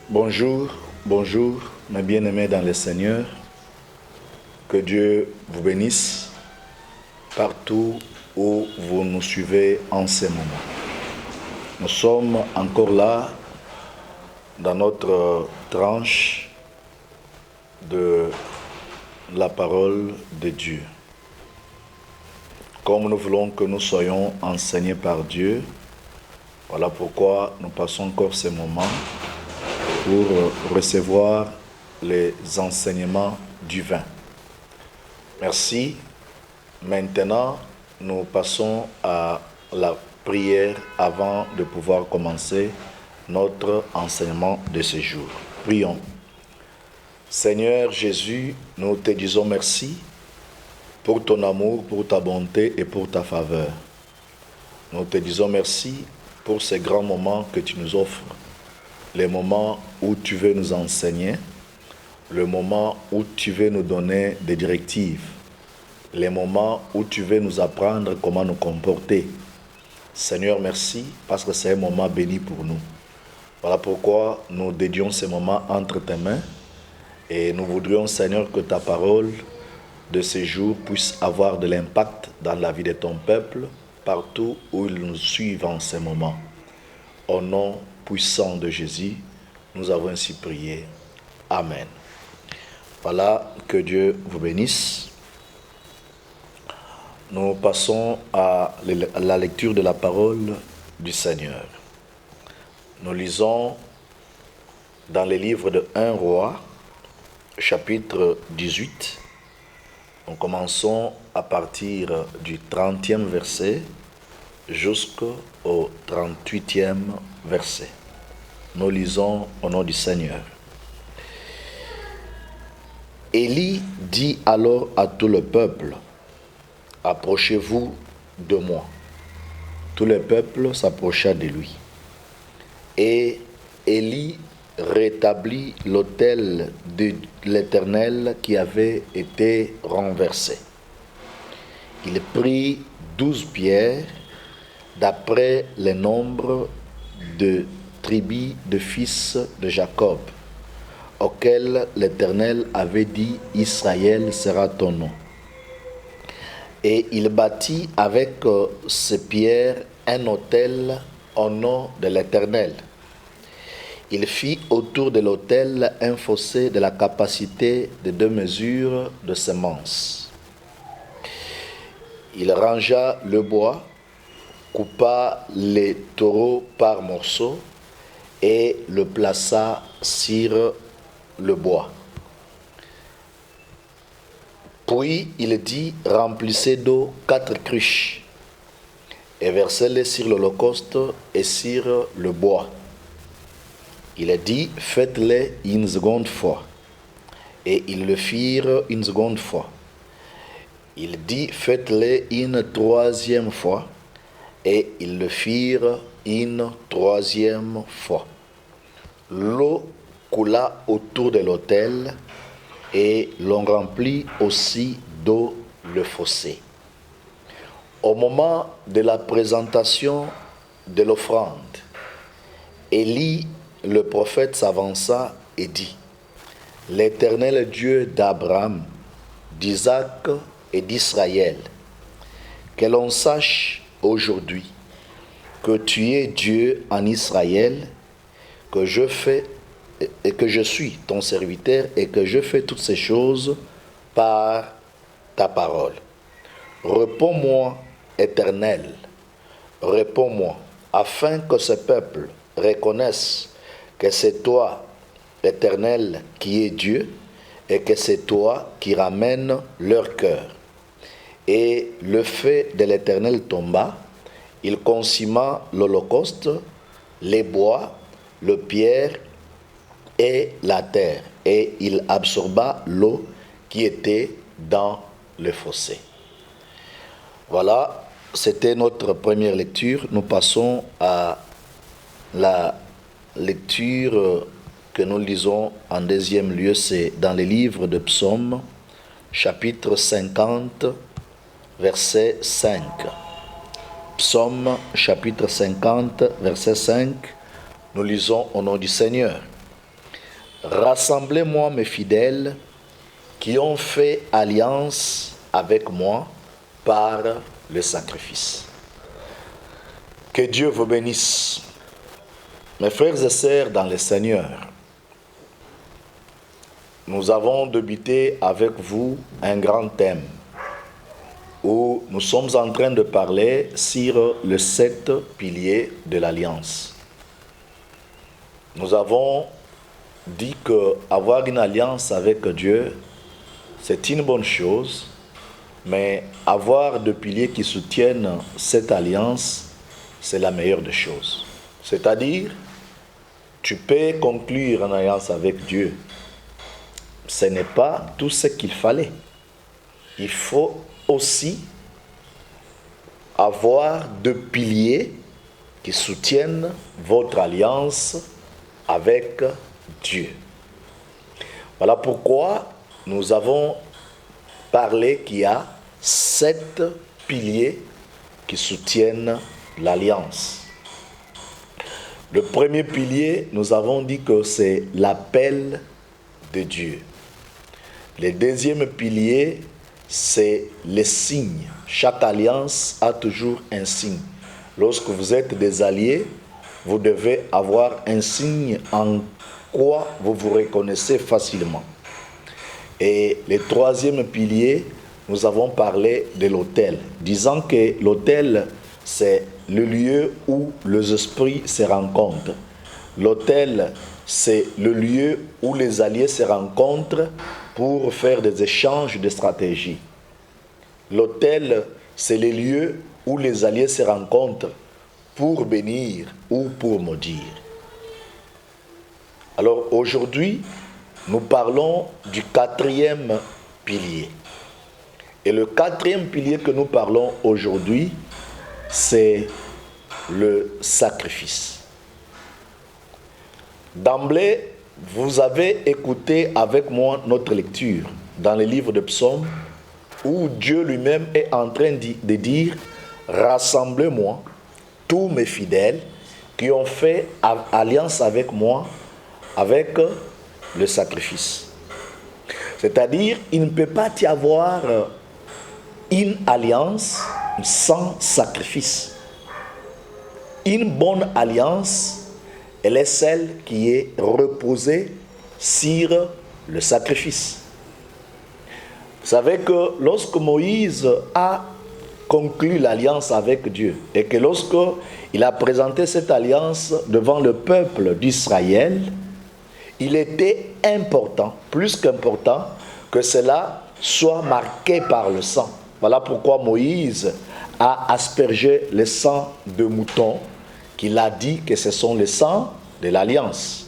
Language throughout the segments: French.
Bonjour, bonjour, mes bien-aimés dans le Seigneur. Que Dieu vous bénisse partout où vous nous suivez en ce moment. Nous sommes encore là dans notre tranche de la parole de Dieu. Comme nous voulons que nous soyons enseignés par Dieu, voilà pourquoi nous passons encore ce moment pour recevoir les enseignements divins. Merci. Maintenant, nous passons à la prière avant de pouvoir commencer notre enseignement de ce jour. Prions. Seigneur Jésus, nous te disons merci pour ton amour, pour ta bonté et pour ta faveur. Nous te disons merci pour ces grands moments que tu nous offres. Les moments où tu veux nous enseigner, le moment où tu veux nous donner des directives, les moments où tu veux nous apprendre comment nous comporter. Seigneur, merci parce que c'est un moment béni pour nous. Voilà pourquoi nous dédions ce moment entre tes mains et nous voudrions, Seigneur, que ta parole de ce jour puisse avoir de l'impact dans la vie de ton peuple, partout où ils nous suivent en ce moment. Au nom puissant de Jésus, nous avons ainsi prié. Amen. Voilà, que Dieu vous bénisse. Nous passons à la lecture de la parole du Seigneur. Nous lisons dans les livres de 1 Roi, chapitre 18. Nous commençons à partir du 30e verset jusqu'au 38e verset. Nous lisons au nom du Seigneur. Élie dit alors à tout le peuple: approchez-vous de moi. Tout le peuple s'approcha de lui. Et Élie rétablit l'autel de l'Éternel qui avait été renversé. Il prit 12 pierres d'après le nombre de tribus de fils de Jacob, auxquels l'Éternel avait dit: Israël sera ton nom. Et il bâtit avec ces pierres un autel au nom de l'Éternel. Il fit autour de l'autel un fossé de la capacité de 2 mesures de semences. Il rangea le bois, coupa les taureaux par morceaux et le plaça sur le bois. Puis il dit: remplissez d'eau 4 cruches et versez-les sur l'holocauste et sur le bois. Il a dit: faites-les une seconde fois. Et ils le firent une seconde fois. Il dit: faites-les une 3e fois. Et ils le firent une 3e fois. L'eau coula autour de l'autel et l'on remplit aussi d'eau le fossé. Au moment de la présentation de l'offrande, Élie le prophète s'avança et dit: l'Éternel Dieu d'Abraham, d'Isaac et d'Israël, que l'on sache aujourd'hui que tu es Dieu en Israël, que je suis ton serviteur et que je fais toutes ces choses par ta parole. Réponds-moi, Éternel, réponds-moi, afin que ce peuple reconnaisse que c'est toi, Éternel, qui es Dieu, et que c'est toi qui ramènes leur cœur. Et le feu de l'Éternel tomba, il consuma l'holocauste, les bois, le pierre et la terre, et il absorba l'eau qui était dans le fossé. Voilà, c'était notre première lecture. Nous passons à la lecture que nous lisons en deuxième lieu, c'est dans les livres de Psaumes, chapitre 50, verset 5. Psaume, chapitre 50, verset 5, nous lisons au nom du Seigneur. rassemblez-moi mes fidèles qui ont fait alliance avec moi par le sacrifice. Que Dieu vous bénisse. Mes frères et sœurs dans le Seigneur, nous avons débuté avec vous un grand thème où nous sommes en train de parler sur les 7 piliers de l'alliance. Nous avons dit qu'avoir une alliance avec Dieu, c'est une bonne chose, mais avoir des piliers qui soutiennent cette alliance, c'est la meilleure des choses. C'est-à-dire, tu peux conclure une alliance avec Dieu. Ce n'est pas tout ce qu'il fallait. Il faut aussi avoir des piliers qui soutiennent votre alliance avec Dieu. Voilà pourquoi nous avons parlé qu'il y a 7 piliers qui soutiennent l'alliance. Le premier pilier, nous avons dit que c'est l'appel de Dieu. Le deuxième pilier, c'est les signes. Chaque alliance a toujours un signe. Lorsque vous êtes des alliés, vous devez avoir un signe en quoi vous vous reconnaissez facilement. Et le troisième pilier, nous avons parlé de l'autel, disant que l'autel, c'est le lieu où les esprits se rencontrent. L'autel, c'est le lieu où les alliés se rencontrent pour faire des échanges de stratégies. L'autel, c'est le lieu où les alliés se rencontrent pour bénir ou pour maudire. Alors aujourd'hui, nous parlons du 4e pilier. Et le 4e pilier que nous parlons aujourd'hui, c'est le sacrifice. D'emblée, vous avez écouté avec moi notre lecture dans le livre de Psaumes où Dieu lui-même est en train de dire « Rassemblez-moi tous mes fidèles qui ont fait alliance avec moi avec le sacrifice. » C'est-à-dire, il ne peut pas y avoir une alliance sans sacrifice. Une bonne alliance, elle est celle qui est reposée sur le sacrifice. Vous savez que lorsque Moïse a conclu l'alliance avec Dieu et que lorsque il a présenté cette alliance devant le peuple d'Israël, il était important, plus qu'important, que cela soit marqué par le sang. Voilà pourquoi Moïse a aspergé le sang de mouton, qu'il a dit que ce sont les sangs de l'alliance.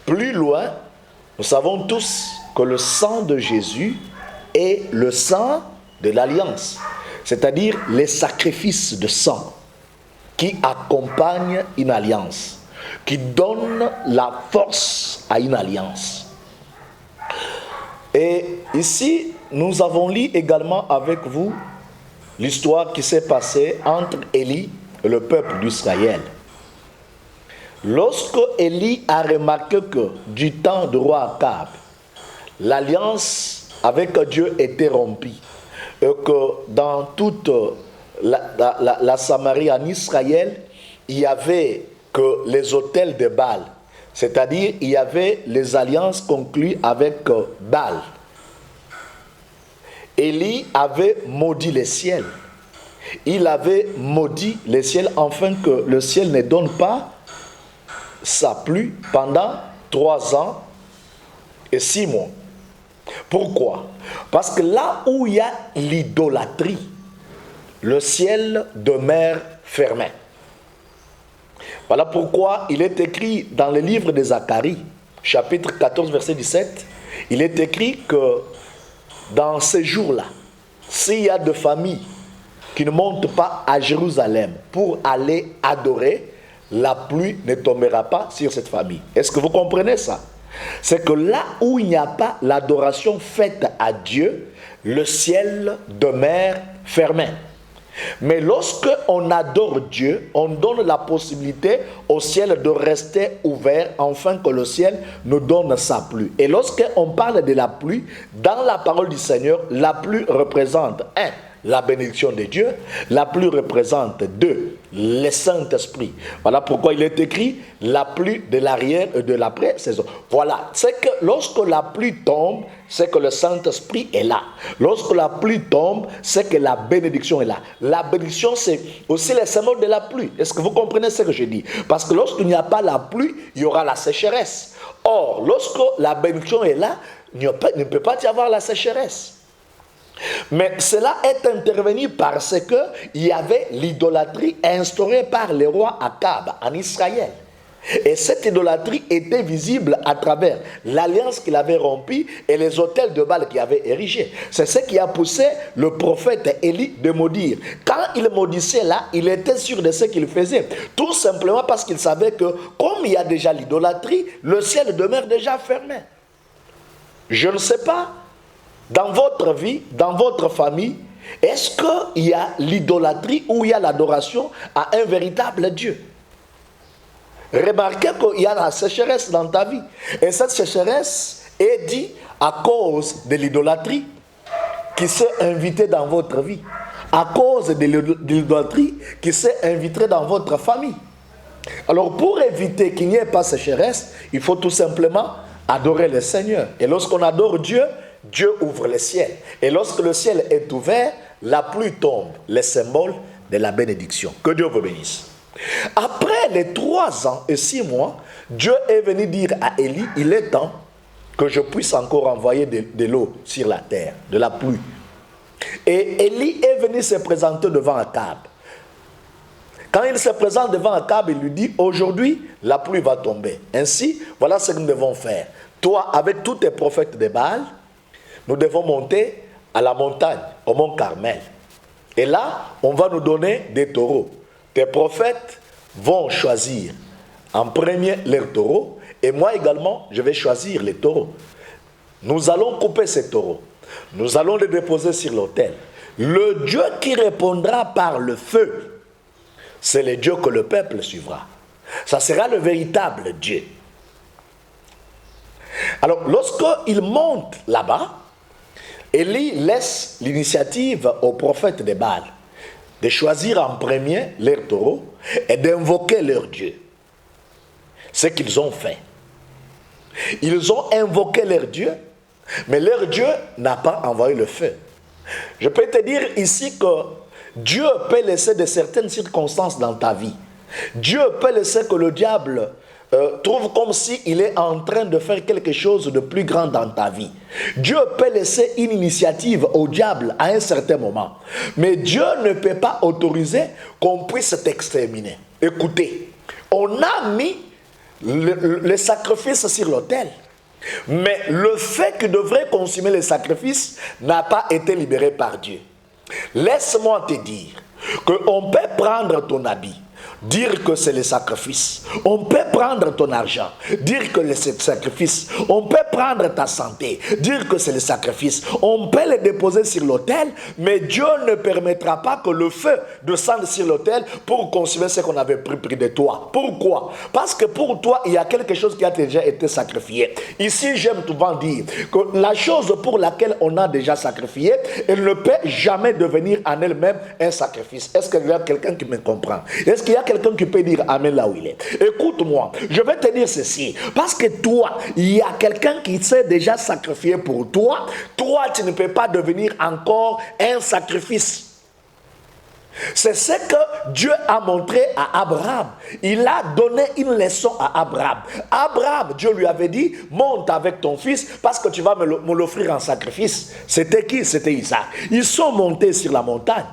Plus loin, nous savons tous que le sang de Jésus est le sang de l'alliance, c'est-à-dire les sacrifices de sang qui accompagnent une alliance, qui donnent la force à une alliance. Et ici, nous avons lu également avec vous l'histoire qui s'est passée entre Élie et le peuple d'Israël. Lorsque Élie a remarqué que du temps du roi Akab, l'alliance avec Dieu était rompue et que dans toute la Samarie en Israël, il y avait que les autels de Baal, c'est-à-dire il y avait les alliances conclues avec Baal. Élie avait maudit les ciels. Il avait maudit les ciels afin que le ciel ne donne pas sa pluie pendant 3 ans et 6 mois. Pourquoi? Parce que là où il y a l'idolâtrie, le ciel demeure fermé. Voilà pourquoi il est écrit dans le livre de Zacharie, chapitre 14, verset 17, il est écrit que dans ces jours-là, s'il y a des familles qui ne montent pas à Jérusalem pour aller adorer, la pluie ne tombera pas sur cette famille. Est-ce que vous comprenez ça? C'est que là où il n'y a pas l'adoration faite à Dieu, le ciel demeure fermé. Mais lorsque on adore Dieu, on donne la possibilité au ciel de rester ouvert afin que le ciel nous donne sa pluie. Et lorsque on parle de la pluie, dans la parole du Seigneur, la pluie représente la bénédiction de Dieu, la pluie représente 2, le Saint-Esprit. Voilà pourquoi il est écrit la pluie de l'arrière et de l'après-saison. Voilà, c'est que lorsque la pluie tombe, c'est que le Saint-Esprit est là. Lorsque la pluie tombe, c'est que la bénédiction est là. La bénédiction, c'est aussi le symbole de la pluie. Est-ce que vous comprenez ce que je dis? Parce que lorsqu'il n'y a pas la pluie, il y aura la sécheresse. Or, lorsque la bénédiction est là, il ne peut pas y avoir la sécheresse. Mais cela est intervenu parce qu'il y avait l'idolâtrie instaurée par le roi Akab en Israël. Et cette idolâtrie était visible à travers l'alliance qu'il avait rompue et les autels de Baal qu'il avait érigés. C'est ce qui a poussé le prophète Élie de maudire. Quand il maudissait là, il était sûr de ce qu'il faisait. Tout simplement parce qu'il savait que comme il y a déjà l'idolâtrie, le ciel demeure déjà fermé. Je ne sais pas. Dans votre vie, dans votre famille, est-ce qu'il y a l'idolâtrie ou il y a l'adoration à un véritable Dieu? Remarquez qu'il y a la sécheresse dans ta vie. Et cette sécheresse est due à cause de l'idolâtrie qui s'est invitée dans votre vie. À cause de l'idolâtrie qui s'est invitée dans votre famille. Alors pour éviter qu'il n'y ait pas sécheresse, il faut tout simplement adorer le Seigneur. Et lorsqu'on adore Dieu, Dieu ouvre le ciel. Et lorsque le ciel est ouvert, la pluie tombe, le symbole de la bénédiction. Que Dieu vous bénisse. Après les 3 ans et 6 mois, Dieu est venu dire à Élie, il est temps que je puisse encore envoyer de l'eau sur la terre, de la pluie. Et Élie est venu se présenter devant Akab. Quand il se présente devant Akab, il lui dit, aujourd'hui, la pluie va tomber. Ainsi, voilà ce que nous devons faire. Toi, avec tous tes prophètes de Baal, nous devons monter à la montagne, au mont Carmel. Et là, on va nous donner des taureaux. Tes prophètes vont choisir en premier leurs taureaux. Et moi également, je vais choisir les taureaux. Nous allons couper ces taureaux. Nous allons les déposer sur l'autel. Le Dieu qui répondra par le feu, c'est le Dieu que le peuple suivra. Ça sera le véritable Dieu. Alors, lorsqu'il monte là-bas, Élie laisse l'initiative aux prophètes de Baal de choisir en premier leurs taureaux et d'invoquer leur Dieu. Ce qu'ils ont fait. Ils ont invoqué leur Dieu, mais leur Dieu n'a pas envoyé le feu. Je peux te dire ici que Dieu peut laisser de certaines circonstances dans ta vie. Dieu peut laisser que le diable trouve comme s'il est en train de faire quelque chose de plus grand dans ta vie. Dieu peut laisser une initiative au diable à un certain moment. Mais Dieu ne peut pas autoriser qu'on puisse t'exterminer. Écoutez, on a mis le sacrifice sur l'autel. Mais le fait que devrait consumer les sacrifices n'a pas été libéré par Dieu. Laisse-moi te dire qu'on peut prendre ton habit, dire que c'est le sacrifice. On peut prendre ton argent, dire que c'est le sacrifice. On peut prendre ta santé, dire que c'est le sacrifice. On peut les déposer sur l'autel, mais Dieu ne permettra pas que le feu descende sur l'autel pour consumer ce qu'on avait pris de toi. Pourquoi? Parce que pour toi, il y a quelque chose qui a déjà été sacrifié. Ici, j'aime souvent dire que la chose pour laquelle on a déjà sacrifié, elle ne peut jamais devenir en elle-même un sacrifice. Est-ce qu'il y a quelqu'un qui me comprend? Est-ce qu'il y a quelqu'un qui peut dire amen là où il est? Écoute-moi, je vais te dire ceci. Parce que toi, il y a quelqu'un qui s'est déjà sacrifié pour toi. Toi, tu ne peux pas devenir encore un sacrifice. C'est ce que Dieu a montré à Abraham. Il a donné une leçon à Abraham. Abraham, Dieu lui avait dit, monte avec ton fils parce que tu vas me l'offrir en sacrifice. C'était qui? C'était Isaac. Ils sont montés sur la montagne.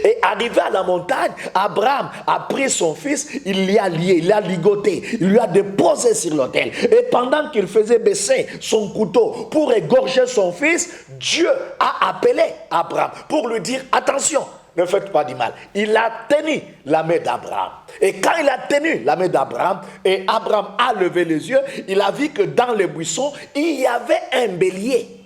Et arrivé à la montagne, Abraham a pris son fils, il l'y a lié, il l'a ligoté, il lui a déposé sur l'autel. Et pendant qu'il faisait baisser son couteau pour égorger son fils, Dieu a appelé Abraham pour lui dire attention, ne faites pas du mal. Il a tenu la main d'Abraham. Et quand il a tenu la main d'Abraham, et Abraham a levé les yeux, il a vu que dans les buissons, il y avait un bélier.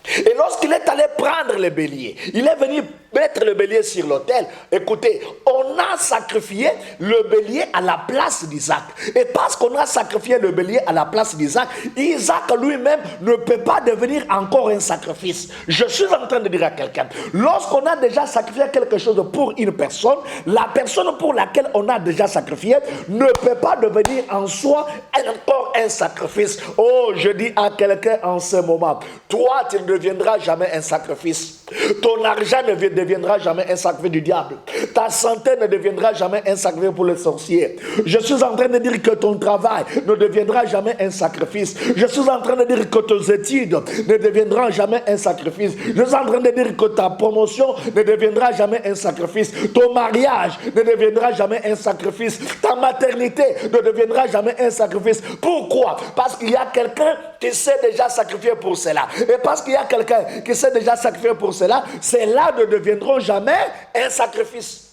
Et lorsqu'il est allé prendre le bélier, il est venu mettre le bélier sur l'autel. Écoutez, on a sacrifié le bélier à la place d'Isaac. Et parce qu'on a sacrifié le bélier à la place d'Isaac, Isaac lui-même ne peut pas devenir encore un sacrifice. Je suis en train de dire à quelqu'un, lorsqu'on a déjà sacrifié quelque chose pour une personne, la personne pour laquelle on a déjà sacrifié ne peut pas devenir en soi encore un sacrifice. Oh, je dis à quelqu'un en ce moment, toi, tu ne deviendras jamais un sacrifice. Ton argent ne deviendra jamais un sacrifice du diable. Ta santé ne deviendra jamais un sacrifice pour les sorciers. Je suis en train de dire que ton travail ne deviendra jamais un sacrifice. Je suis en train de dire que tes études ne deviendront jamais un sacrifice. Je suis en train de dire que ta promotion ne deviendra jamais un sacrifice. Ton mariage ne deviendra jamais un sacrifice. Ta maternité ne deviendra jamais un sacrifice. Pourquoi? Parce qu'il y a quelqu'un qui s'est déjà sacrifié pour cela. Et parce qu'il y a quelqu'un qui s'est déjà sacrifié pour cela, cela ne deviendront jamais un sacrifice.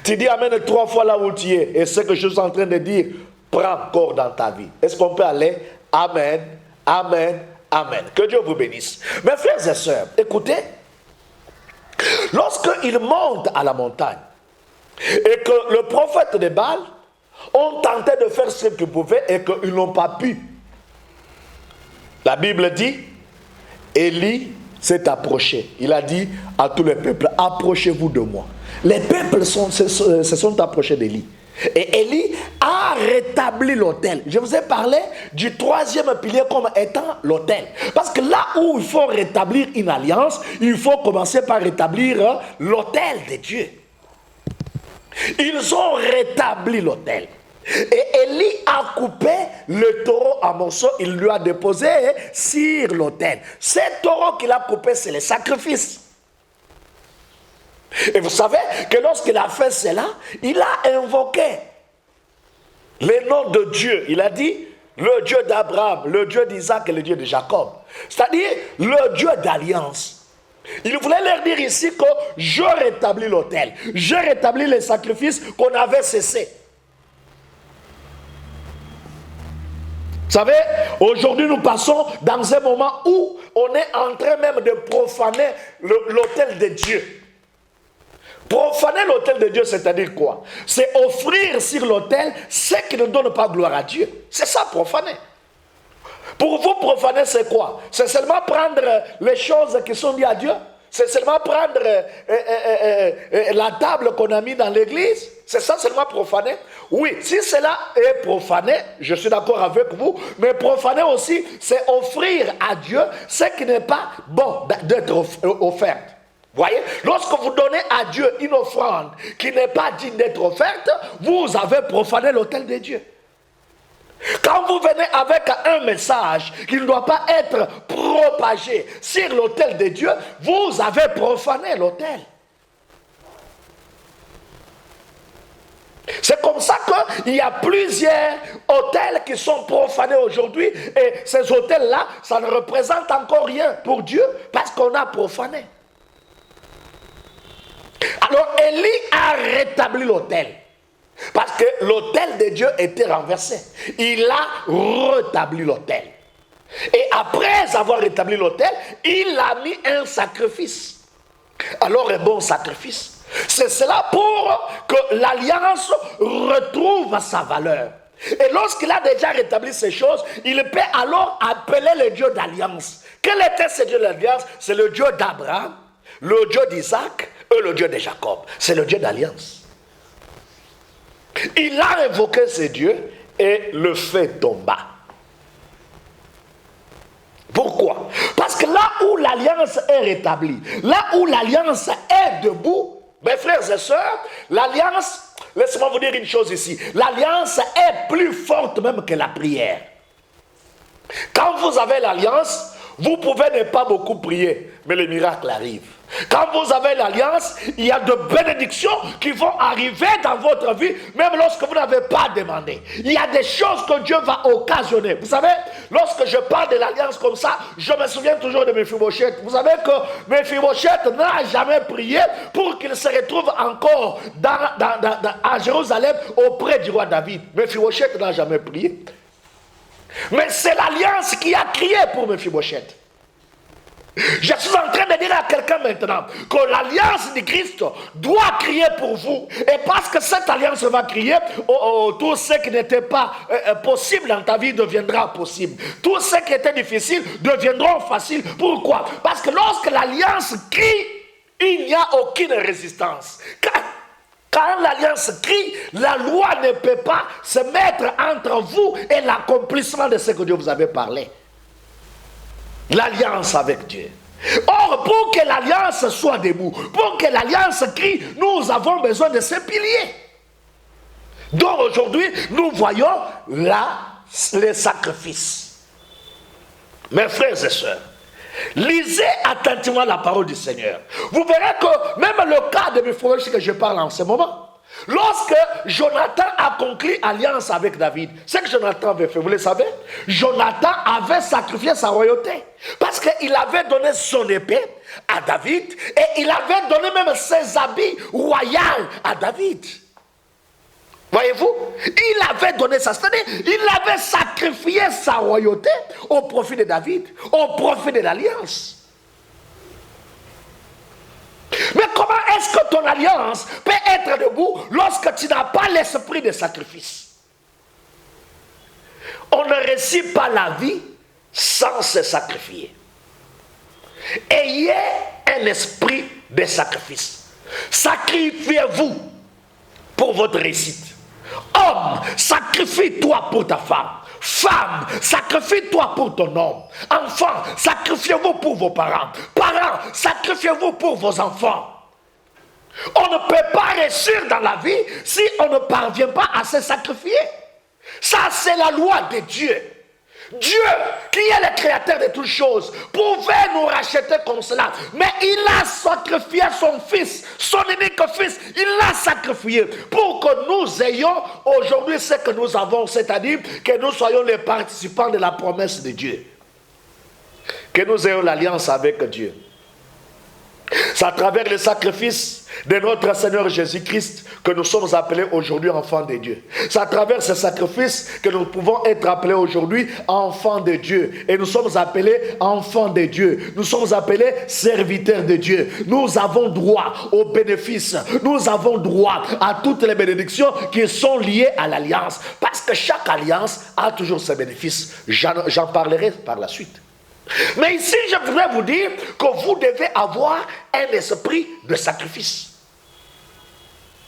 Tu dis amen 3 fois là où tu es. Et ce que je suis en train de dire prend corps dans ta vie. Est-ce qu'on peut aller? Amen, amen, amen. Que Dieu vous bénisse. Mes frères et sœurs, écoutez. Lorsqu'ils montent à la montagne et que le prophète de Baal ont tenté de faire ce qu'ils pouvaient et qu'ils n'ont pas pu. La Bible dit, Élie s'est approché. Il a dit à tous les peuples, approchez-vous de moi. Les peuples se sont approchés d'Élie. Et Élie a rétabli l'autel. Je vous ai parlé du 3e pilier comme étant l'autel. Parce que là où il faut rétablir une alliance, il faut commencer par rétablir l'autel de Dieu. Ils ont rétabli l'autel. Et Élie a coupé le taureau à morceaux, il lui a déposé sur l'autel. Ce taureau qu'il a coupé, c'est le sacrifice. Et vous savez que lorsqu'il a fait cela, il a invoqué le nom de Dieu. Il a dit le Dieu d'Abraham, le Dieu d'Isaac et le Dieu de Jacob. C'est-à-dire le Dieu d'alliance. Il voulait leur dire ici que je rétablis l'autel. Je rétablis les sacrifices qu'on avait cessés. Vous savez, aujourd'hui nous passons dans un moment où on est en train même de profaner l'autel de Dieu. Profaner l'autel de Dieu, c'est-à-dire quoi? C'est offrir sur l'autel ce qui ne donne pas gloire à Dieu. C'est ça, profaner. Pour vous, profaner, c'est quoi? C'est seulement prendre les choses qui sont liées à Dieu? C'est seulement prendre la table qu'on a mis dans l'église? C'est ça seulement profaner? Oui, si cela est profané, je suis d'accord avec vous, mais profaner aussi, c'est offrir à Dieu ce qui n'est pas bon d'être offert. Voyez, lorsque vous donnez à Dieu une offrande qui n'est pas digne d'être offerte, vous avez profané l'autel de Dieu. Quand vous venez avec un message qui ne doit pas être propagé sur l'autel de Dieu, vous avez profané l'autel. C'est comme ça qu'il y a plusieurs autels qui sont profanés aujourd'hui et ces autels-là, ça ne représente encore rien pour Dieu parce qu'on a profané. Alors Élie a rétabli l'autel. Parce que l'autel de Dieu était renversé. Il a rétabli l'autel. Et après avoir rétabli l'autel, il a mis un sacrifice. Alors un bon sacrifice. C'est cela pour que l'alliance retrouve sa valeur. Et lorsqu'il a déjà rétabli ces choses, il peut alors appeler le Dieu d'alliance. Quel était ce Dieu d'alliance? C'est le Dieu d'Abraham, le Dieu d'Isaac et le Dieu de Jacob. C'est le Dieu d'alliance. Il a invoqué ce Dieu et le feu tomba. Pourquoi? Parce que là où l'alliance est rétablie, là où l'alliance est debout, mes frères et sœurs, l'alliance, laissez-moi vous dire une chose ici, l'alliance est plus forte même que la prière. Quand vous avez l'alliance, vous pouvez ne pas beaucoup prier, mais les miracles arrivent. Quand vous avez l'alliance, il y a de bénédictions qui vont arriver dans votre vie, même lorsque vous n'avez pas demandé. Il y a des choses que Dieu va occasionner. Vous savez, lorsque je parle de l'alliance comme ça, je me souviens toujours de Mephibosheth. Vous savez que Mephibosheth n'a jamais prié pour qu'il se retrouve encore à Jérusalem auprès du roi David. Mephibosheth n'a jamais prié. Mais c'est l'alliance qui a crié pour Mephibosheth. Je suis en train de dire à quelqu'un maintenant que l'alliance du Christ doit crier pour vous. Et parce que cette alliance va crier, tout ce qui n'était pas possible dans ta vie deviendra possible. Tout ce qui était difficile deviendra facile. Pourquoi? Parce que lorsque l'alliance crie, il n'y a aucune résistance. Quand l'alliance crie, la loi ne peut pas se mettre entre vous et l'accomplissement de ce que Dieu vous avait parlé. L'alliance avec Dieu. Or, pour que l'alliance soit debout, pour que l'alliance crie, nous avons besoin de ces piliers. Donc aujourd'hui, nous voyons là les sacrifices. Mes frères et sœurs, lisez attentivement la parole du Seigneur. Vous verrez que même le cas de Mephibosheth que je parle en ce moment, lorsque Jonathan a conclu alliance avec David, ce que Jonathan avait fait, vous le savez, Jonathan avait sacrifié sa royauté. Parce qu'il avait donné son épée à David et il avait donné même ses habits royaux à David. Voyez-vous, il avait donné ça, c'est-à-dire il avait sacrifié sa royauté au profit de David, au profit de l'alliance. Mais comment est-ce que ton alliance peut être debout lorsque tu n'as pas l'esprit de sacrifice? On ne réussit pas la vie sans se sacrifier. Ayez un esprit de sacrifice. Sacrifiez-vous pour votre réussite. Homme, sacrifie-toi pour ta femme. Femme, sacrifie-toi pour ton homme. Enfant, sacrifiez-vous pour vos parents. Parents, sacrifiez-vous pour vos enfants. On ne peut pas réussir dans la vie si on ne parvient pas à se sacrifier. Ça, c'est la loi de Dieu. Dieu, qui est le créateur de toutes choses, pouvait nous racheter comme cela. Mais il a sacrifié son fils, son unique fils. Il l'a sacrifié pour que nous ayons aujourd'hui ce que nous avons, c'est-à-dire que nous soyons les participants de la promesse de Dieu. Que nous ayons l'alliance avec Dieu. C'est à travers le sacrifice de notre Seigneur Jésus-Christ que nous sommes appelés aujourd'hui enfants de Dieu. C'est à travers ce sacrifice que nous pouvons être appelés aujourd'hui enfants de Dieu. Et nous sommes appelés enfants de Dieu. Nous sommes appelés serviteurs de Dieu. Nous avons droit aux bénéfices. Nous avons droit à toutes les bénédictions qui sont liées à l'alliance. Parce que chaque alliance a toujours ses bénéfices. J'en parlerai par la suite. Mais ici, je voudrais vous dire que vous devez avoir un esprit de sacrifice.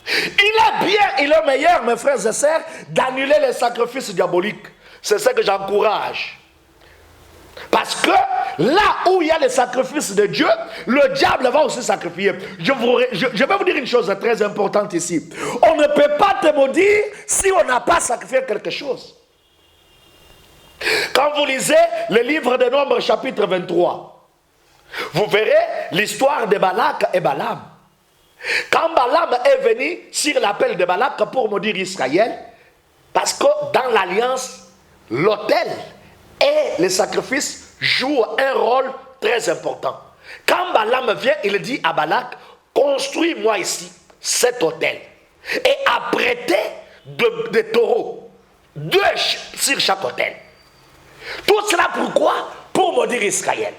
Il est bien, il est meilleur, mes frères et sœurs, d'annuler les sacrifices diaboliques. C'est ce que j'encourage. Parce que là où il y a les sacrifices de Dieu, le diable va aussi sacrifier. Je vais vous dire une chose très importante ici. On ne peut pas te maudire si on n'a pas sacrifié quelque chose. Quand vous lisez le livre de Nombres chapitre 23, vous verrez l'histoire de Balak et Balaam. Quand Balaam est venu sur l'appel de Balak pour maudire Israël, parce que dans l'alliance, l'autel et les sacrifices jouent un rôle très important. Quand Balaam vient, il dit à Balak, construis-moi ici cet autel et apprêtez des taureaux, 2 sur chaque autel. Tout cela pourquoi? Pour maudire Israël.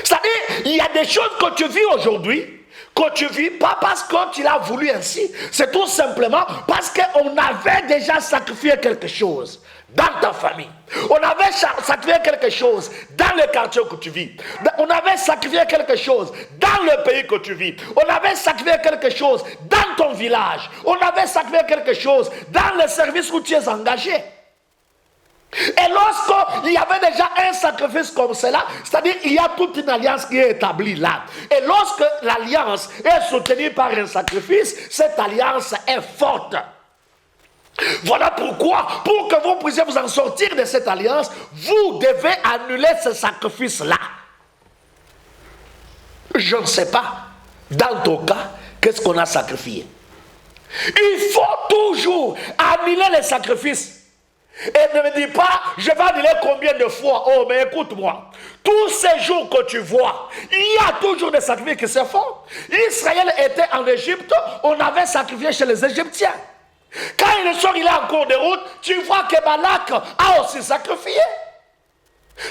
C'est-à-dire, il y a des choses que tu vis aujourd'hui, que tu vis pas parce que tu l'as voulu ainsi, c'est tout simplement parce qu'on avait déjà sacrifié quelque chose dans ta famille. On avait sacrifié quelque chose dans le quartier que tu vis. On avait sacrifié quelque chose dans le pays que tu vis. On avait sacrifié quelque chose dans ton village. On avait sacrifié quelque chose dans le service où tu es engagé. Et lorsqu'il y avait déjà un sacrifice comme cela, c'est-à-dire il y a toute une alliance qui est établie là. Et lorsque l'alliance est soutenue par un sacrifice, cette alliance est forte. Voilà pourquoi, pour que vous puissiez vous en sortir de cette alliance, vous devez annuler ce sacrifice-là. Je ne sais pas, dans ton cas, qu'est-ce qu'on a sacrifié. Il faut toujours annuler les sacrifices. Et ne me dis pas, je vais annuler combien de fois. Oh, mais écoute-moi. Tous ces jours que tu vois, il y a toujours des sacrifices qui se font. Israël était en Égypte, on avait sacrifié chez les Égyptiens. Quand il sort, il est en cours de route, tu vois que Balak a aussi sacrifié.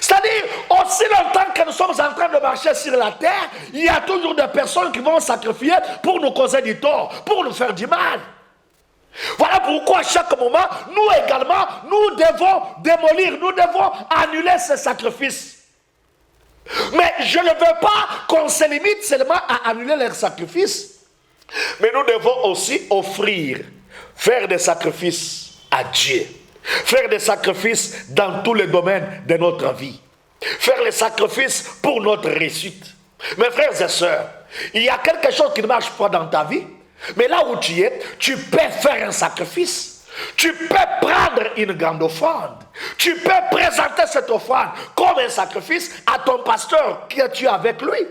C'est-à-dire, aussi longtemps que nous sommes en train de marcher sur la terre, il y a toujours des personnes qui vont sacrifier pour nous causer du tort, pour nous faire du mal. Voilà pourquoi à chaque moment, nous également, nous devons démolir, nous devons annuler ces sacrifices. Mais je ne veux pas qu'on se limite seulement à annuler leurs sacrifices. Mais nous devons aussi offrir, faire des sacrifices à Dieu. Faire des sacrifices dans tous les domaines de notre vie. Faire les sacrifices pour notre réussite. Mes frères et sœurs, il y a quelque chose qui ne marche pas dans ta vie, mais là où tu es, tu peux faire un sacrifice. Tu peux prendre une grande offrande. Tu peux présenter cette offrande comme un sacrifice à ton pasteur que tu es avec lui.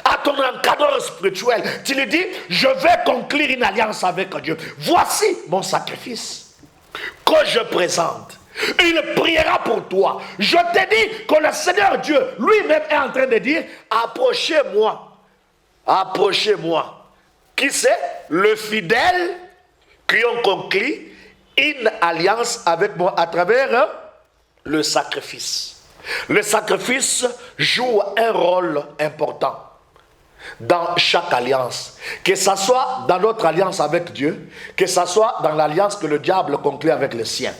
À ton encadreur spirituel. Tu lui dis, je vais conclure une alliance avec Dieu. Voici mon sacrifice que je présente. Il priera pour toi. Je te dis que le Seigneur Dieu lui-même est en train de dire, approchez-moi. Approchez-moi. Qui c'est? Le fidèle qui ont conclu une alliance avec moi à travers le sacrifice. Le sacrifice joue un rôle important dans chaque alliance, que ce soit dans notre alliance avec Dieu, que ce soit dans l'alliance que le diable conclut avec le sien.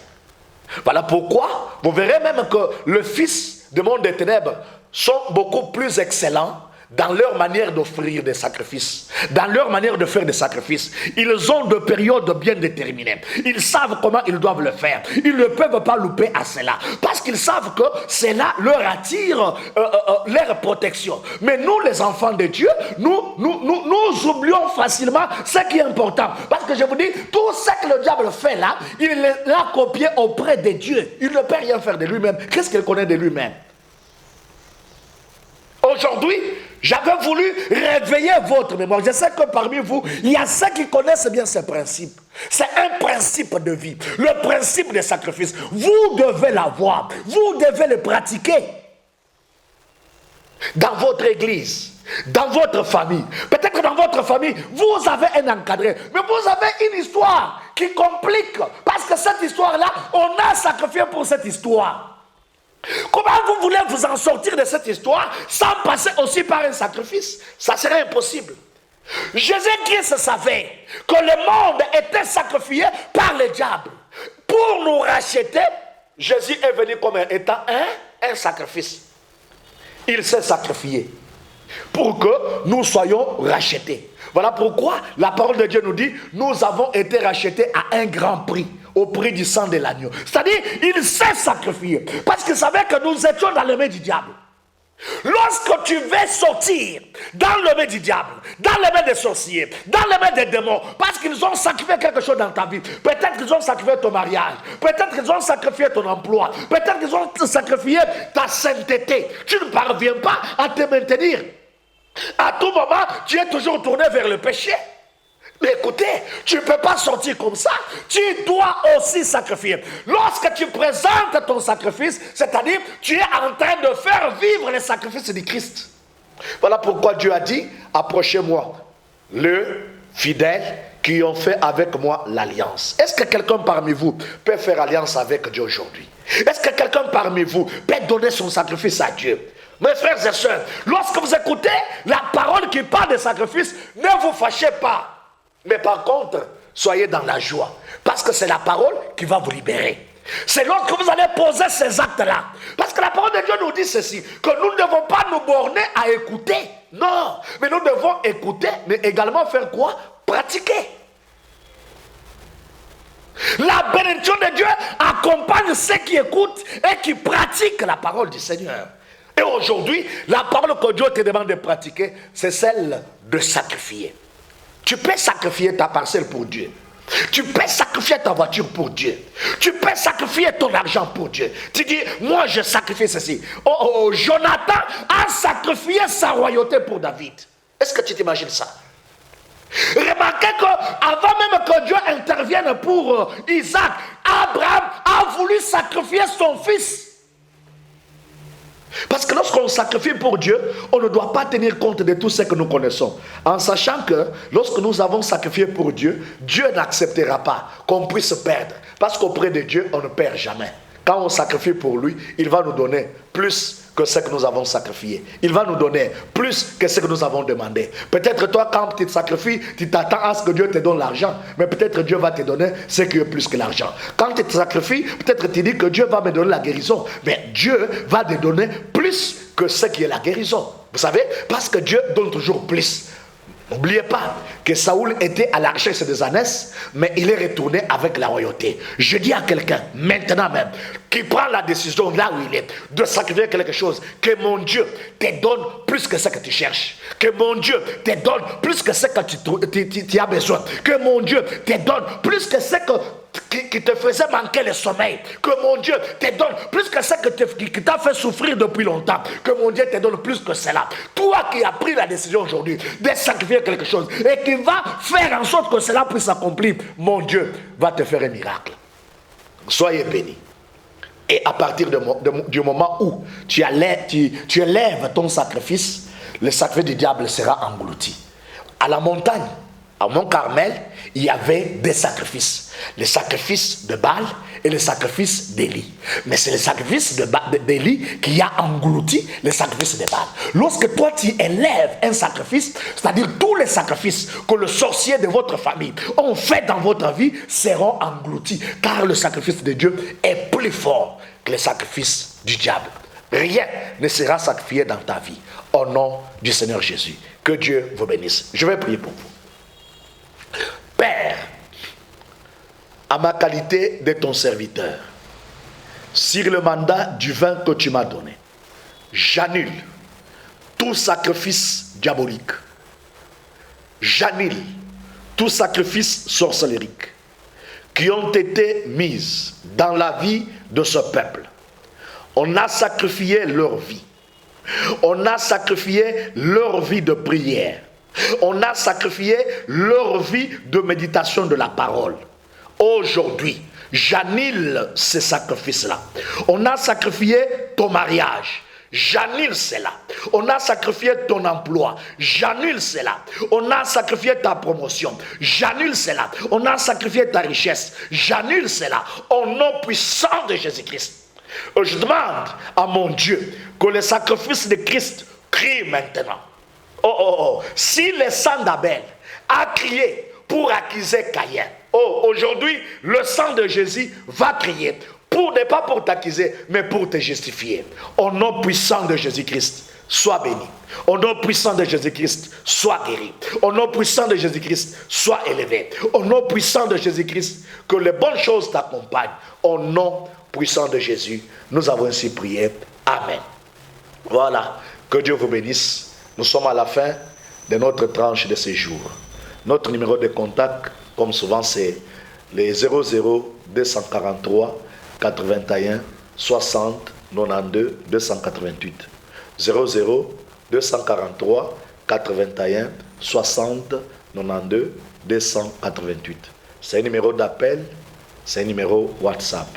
Voilà pourquoi vous verrez même que le fils du monde des ténèbres sont beaucoup plus excellents dans leur manière d'offrir des sacrifices, dans leur manière de faire des sacrifices. Ils ont des périodes bien déterminées. Ils savent comment ils doivent le faire. Ils ne peuvent pas louper à cela, parce qu'ils savent que cela leur attire leur protection. Mais nous, les enfants de Dieu, nous oublions facilement ce qui est important. Parce que je vous dis, tout ce que le diable fait là, il l'a copié auprès de Dieu. Il ne peut rien faire de lui-même. Qu'est-ce qu'il connaît de lui-même? Aujourd'hui, j'avais voulu réveiller votre mémoire. Je sais que parmi vous, il y a ceux qui connaissent bien ce principe. C'est un principe de vie. Le principe des sacrifices. Vous devez l'avoir. Vous devez le pratiquer. Dans votre église, dans votre famille. Peut-être que dans votre famille, vous avez un encadré. Mais vous avez une histoire qui complique. Parce que cette histoire-là, on a sacrifié pour cette histoire. Comment vous voulez vous en sortir de cette histoire sans passer aussi par un sacrifice? Ça serait impossible. Jésus-Christ savait que le monde était sacrifié par le diable. Pour nous racheter, Jésus est venu comme étant un sacrifice. Il s'est sacrifié pour que nous soyons rachetés. Voilà pourquoi la parole de Dieu nous dit, nous avons été rachetés à un grand prix. Au prix du sang de l'agneau. C'est-à-dire, il s'est sacrifié. Parce qu'il savait que nous étions dans le main du diable. Lorsque tu veux sortir dans le main du diable, dans le main des sorciers, dans le main des démons, parce qu'ils ont sacrifié quelque chose dans ta vie, peut-être qu'ils ont sacrifié ton mariage, peut-être qu'ils ont sacrifié ton emploi, peut-être qu'ils ont sacrifié ta sainteté, tu ne parviens pas à te maintenir. À tout moment, tu es toujours tourné vers le péché. Mais écoutez, tu ne peux pas sortir comme ça. Tu dois aussi sacrifier. Lorsque tu présentes ton sacrifice, c'est-à-dire tu es en train de faire vivre les sacrifices du Christ. Voilà pourquoi Dieu a dit, approchez-moi, le fidèle qui ont fait avec moi l'alliance. Est-ce que quelqu'un parmi vous peut faire alliance avec Dieu aujourd'hui? Est-ce que quelqu'un parmi vous peut donner son sacrifice à Dieu? Mes frères et sœurs, lorsque vous écoutez la parole qui parle de sacrifice, ne vous fâchez pas. Mais par contre, soyez dans la joie. Parce que c'est la parole qui va vous libérer. C'est lorsque vous allez poser ces actes-là. Parce que la parole de Dieu nous dit ceci, que nous ne devons pas nous borner à écouter. Non, mais nous devons écouter, mais également faire quoi? Pratiquer. La bénédiction de Dieu accompagne ceux qui écoutent et qui pratiquent la parole du Seigneur. Et aujourd'hui, la parole que Dieu te demande de pratiquer, c'est celle de sacrifier. Tu peux sacrifier ta parcelle pour Dieu. Tu peux sacrifier ta voiture pour Dieu. Tu peux sacrifier ton argent pour Dieu. Tu dis, moi je sacrifie ceci. Jonathan a sacrifié sa royauté pour David. Est-ce que tu t'imagines ça? Remarquez qu'avant même que Dieu intervienne pour Isaac, Abraham a voulu sacrifier son fils. Parce que lorsqu'on sacrifie pour Dieu, on ne doit pas tenir compte de tout ce que nous connaissons. En sachant que lorsque nous avons sacrifié pour Dieu, Dieu n'acceptera pas qu'on puisse perdre. Parce qu'auprès de Dieu, on ne perd jamais. Quand on sacrifie pour lui, il va nous donner plus que ce que nous avons sacrifié. Il va nous donner plus que ce que nous avons demandé. Peut-être toi, quand tu te sacrifies, tu t'attends à ce que Dieu te donne l'argent. Mais peut-être Dieu va te donner ce qui est plus que l'argent. Quand tu te sacrifies, peut-être tu dis que Dieu va me donner la guérison. Mais Dieu va te donner plus que ce qui est la guérison. Vous savez, parce que Dieu donne toujours plus. N'oubliez pas que Saoul était à la recherche des ânesses, mais il est retourné avec la royauté. Je dis à quelqu'un, maintenant même, qui prend la décision là où il est, de sacrifier quelque chose, que mon Dieu te donne plus que ce que tu cherches. Que mon Dieu te donne plus que ce que tu as besoin. Que mon Dieu te donne plus que ce qui te faisait manquer le sommeil. Que mon Dieu te donne plus que ce qui t'a fait souffrir depuis longtemps. Que mon Dieu te donne plus que cela. Toi qui as pris la décision aujourd'hui de sacrifier quelque chose et qui va faire en sorte que cela puisse s'accomplir, mon Dieu va te faire un miracle. Soyez bénis. Et à partir du moment où tu élèves ton sacrifice, le sacrifice du diable sera englouti. À la montagne, à Mont Carmel, il y avait des sacrifices. Le sacrifice de Baal et le sacrifice d'Élie. Mais c'est le sacrifice d'Élie qui a englouti le sacrifice de Baal. Lorsque toi tu élèves un sacrifice, c'est-à-dire tous les sacrifices que le sorcier de votre famille ont fait dans votre vie seront engloutis. Car le sacrifice de Dieu est plus fort que le sacrifice du diable. Rien ne sera sacrifié dans ta vie. Au nom du Seigneur Jésus. Que Dieu vous bénisse. Je vais prier pour vous. Père, à ma qualité de ton serviteur, sur le mandat du vin que tu m'as donné, j'annule tout sacrifice diabolique. J'annule tout sacrifice sorcellerie qui ont été mis dans la vie de ce peuple. On a sacrifié leur vie. On a sacrifié leur vie de prière. On a sacrifié leur vie de méditation de la parole. Aujourd'hui, j'annule ces sacrifices-là. On a sacrifié ton mariage. J'annule cela. On a sacrifié ton emploi. J'annule cela. On a sacrifié ta promotion. J'annule cela. On a sacrifié ta richesse. J'annule cela. Au nom puissant de Jésus-Christ. Je demande à mon Dieu que le sacrifice de Christ crie maintenant. Si le sang d'Abel a crié pour accuser Caïn, aujourd'hui, le sang de Jésus va crier, pas pour t'accuser, mais pour te justifier. Au nom puissant de Jésus-Christ, sois béni. Au nom puissant de Jésus-Christ, sois guéri. Au nom puissant de Jésus-Christ, sois élevé. Au nom puissant de Jésus-Christ, que les bonnes choses t'accompagnent. Au nom puissant de Jésus, nous avons ainsi prié. Amen. Voilà, que Dieu vous bénisse. Nous sommes à la fin de notre tranche de séjour. Notre numéro de contact, comme souvent, c'est les 00 243 81 60 92 288. 00 243 81 60 92 288. C'est un numéro d'appel, c'est un numéro WhatsApp.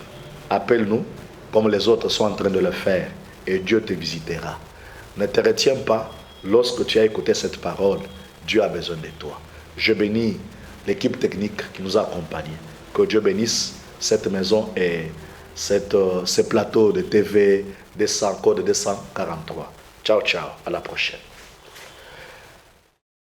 Appelle-nous comme les autres sont en train de le faire et Dieu te visitera. Ne te retiens pas, lorsque tu as écouté cette parole, Dieu a besoin de toi. Je bénis l'équipe technique qui nous a accompagnés. Que Dieu bénisse cette maison et ce plateau de TV 200, code 243. Ciao, ciao, à la prochaine.